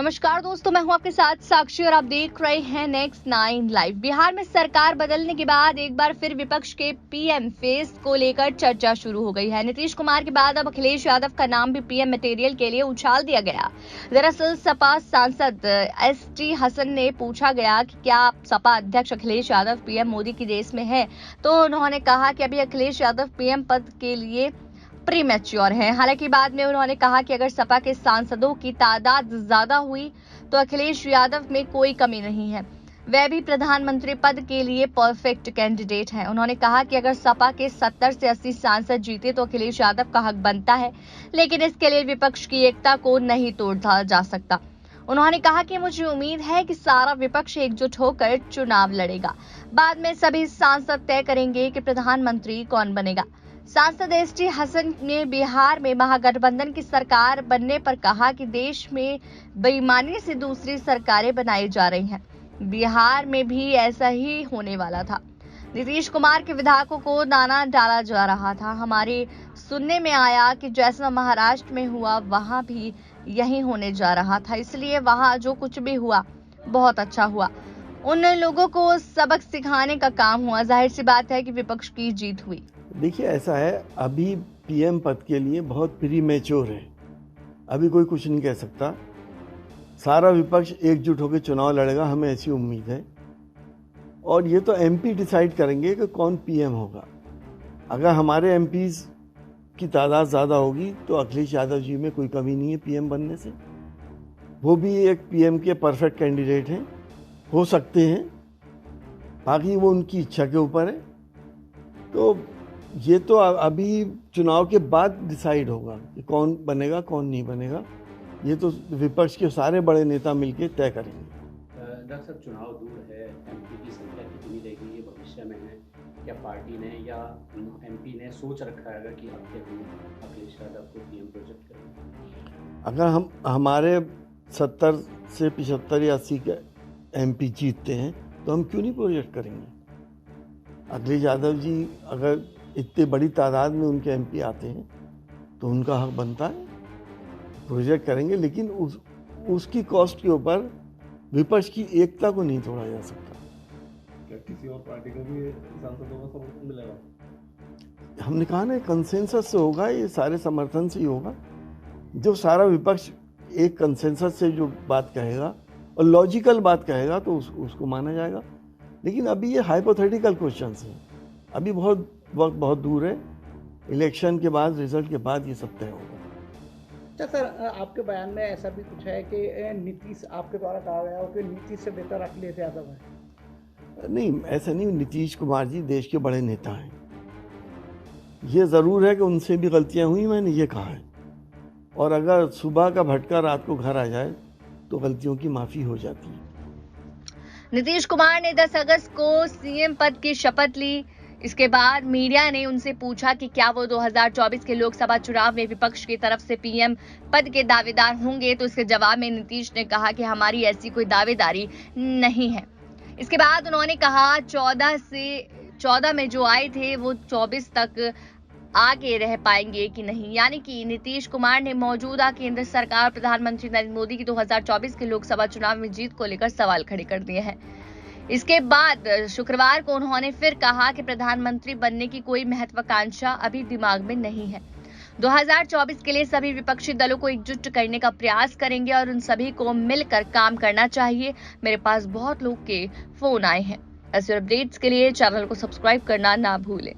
नमस्कार दोस्तों, मैं हूं आपके साथ साक्षी और आप देख रहे हैं नेक्स्ट 9 लाइव। बिहार में सरकार बदलने के बाद एक बार फिर विपक्ष के पीएम फेस को लेकर चर्चा शुरू हो गई है। नीतीश कुमार के बाद अब अखिलेश यादव का नाम भी पीएम मटेरियल के लिए उछाल दिया गया। दरअसल सपा सांसद एसटी हसन ने पूछा गया कि क्या सपा अध्यक्ष अखिलेश यादव पीएम मोदी की रेस में है, तो उन्होंने कहा कि अभी अखिलेश यादव पीएम पद के लिए प्रीमैच्योर है। हालांकि बाद में उन्होंने कहा कि अगर सपा के सांसदों की तादाद ज्यादा हुई तो अखिलेश यादव में कोई कमी नहीं है, वह भी प्रधानमंत्री पद के लिए परफेक्ट कैंडिडेट हैं। उन्होंने कहा कि अगर सपा के 70 से 80 सांसद जीते तो अखिलेश यादव का हक बनता है, लेकिन इसके लिए विपक्ष की एकता को नहीं तोड़ा जा सकता। उन्होंने कहा कि मुझे उम्मीद है कि सारा विपक्ष एकजुट होकर चुनाव लड़ेगा। बाद में सभी सांसद तय करेंगे कि प्रधानमंत्री कौन बनेगा। सांसद एसटी हसन ने बिहार में महागठबंधन की सरकार बनने पर कहा कि देश में बेईमानी से दूसरी सरकारें बनाई जा रही हैं। बिहार में भी ऐसा ही होने वाला था। नीतीश कुमार के विधायकों को दाना डाला जा रहा था। हमारे सुनने में आया कि जैसा महाराष्ट्र में हुआ वहां भी यही होने जा रहा था, इसलिए वहां जो कुछ भी हुआ बहुत अच्छा हुआ। उन लोगों को सबक सिखाने का काम हुआ। जाहिर सी बात है कि विपक्ष की जीत हुई। देखिए, ऐसा है, अभी पीएम पद के लिए बहुत प्रीमेच्योर है। अभी कोई कुछ नहीं कह सकता। सारा विपक्ष एकजुट होकर चुनाव लड़ेगा, हमें ऐसी उम्मीद है। और ये तो एमपी डिसाइड करेंगे कि कौन पीएम होगा। अगर हमारे एमपीज की तादाद ज़्यादा होगी तो अखिलेश यादव जी में कोई कमी नहीं है पीएम बनने से। वो भी एक पीएम के परफेक्ट कैंडिडेट हैं, हो सकते हैं। बाकी वो उनकी इच्छा के ऊपर है। तो ये तो अभी चुनाव के बाद डिसाइड होगा कि कौन बनेगा कौन नहीं बनेगा। ये तो विपक्ष के सारे बड़े नेता मिलकर तय करेंगे। डॉक्टर साहब, चुनाव दूर है, एमपी की संख्या कितनी रहेगी ये भविष्य में है? क्या पार्टी ने या एमपी ने सोच रखा है कि अखिलेश यादव को पीएम प्रोजेक्ट करें? अगर हम हमारे 70 से 75 या 80 के एमपी जीतते हैं तो हम क्यों नहीं प्रोजेक्ट करेंगे? अखिलेश यादव जी अगर इतनी बड़ी तादाद में उनके एमपी आते हैं तो उनका हक बनता है, प्रोजेक्ट करेंगे। लेकिन उसकी कॉस्ट के ऊपर विपक्ष की एकता को नहीं तोड़ा जा सकता। क्या किसी और पार्टी को भी सांसदों का समर्थन मिलेगा? हमने कहा ना, कंसेंसस से होगा, ये सारे समर्थन से ही होगा। जो सारा विपक्ष एक कंसेंसस से जो बात कहेगा और लॉजिकल बात कहेगा तो उसको माना जाएगा। लेकिन अभी ये हाइपोथेटिकल क्वेश्चंस हैं। अभी वक्त बहुत दूर है। इलेक्शन के बाद, रिजल्ट के बाद ये सब तय होगा। अच्छा सर, आपके बयान में ऐसा भी कुछ है कि नीतीश, आपके द्वारा कहा गया हो कि नीतीश से बेहतर अखिलेश यादव है? नहीं, ऐसा नहीं। नीतीश कुमार जी देश के बड़े नेता हैं। ये ज़रूर है कि उनसे भी गलतियां हुई, मैंने ये कहा है। और अगर सुबह का भटका रात को घर आ जाए तो गलतियों की माफ़ी हो जाती है। नीतीश कुमार ने 10 अगस्त को सीएम पद की शपथ ली। इसके बाद मीडिया ने उनसे पूछा कि क्या वो 2024 के लोकसभा चुनाव में विपक्ष की तरफ से पीएम पद के दावेदार होंगे, तो इसके जवाब में नीतीश ने कहा कि हमारी ऐसी कोई दावेदारी नहीं है। इसके बाद उन्होंने कहा 14 में जो आए थे वो 24 तक आगे रह पाएंगे कि नहीं। यानी कि नीतीश कुमार ने मौजूदा केंद्र सरकार प्रधानमंत्री नरेंद्र मोदी की 2024 के लोकसभा चुनाव में जीत को लेकर सवाल खड़े कर दिए हैं। इसके बाद शुक्रवार को उन्होंने फिर कहा कि प्रधानमंत्री बनने की कोई महत्वाकांक्षा अभी दिमाग में नहीं है। 2024 के लिए सभी विपक्षी दलों को एकजुट करने का प्रयास करेंगे और उन सभी को मिलकर काम करना चाहिए। मेरे पास बहुत लोग के फोन आए हैं। ऐसे अपडेट्स के लिए चैनल को सब्सक्राइब करना ना भूलें।